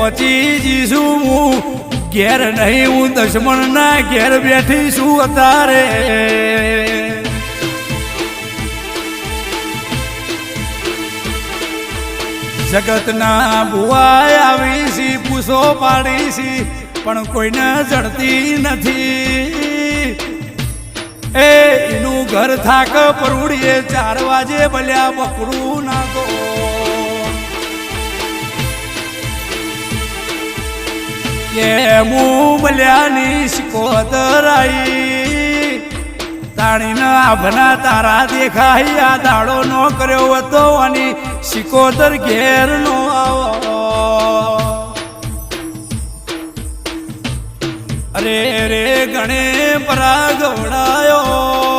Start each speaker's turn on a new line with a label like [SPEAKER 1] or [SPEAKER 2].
[SPEAKER 1] પહોંચી જઈશું હું ઘેર નહીં હું દુશ્મનના ઘેર બેઠી છું અત્યારે જગતના ભુવાય આવી છી પૂછો પાડી છી પણ કોઈને જડતી નથી એનું ઘર થાક પરુડીએ 4 વાગે ભલ્યા બકરું નાખો કે હું ભલ્યાની શિકોતર આઈ તાણીના આભના તારા દેખાય આ દાડો નો કર્યો હતો અને શિકોતર ઘેર નો આવો અરે રે ગણે પરા ગવડાયો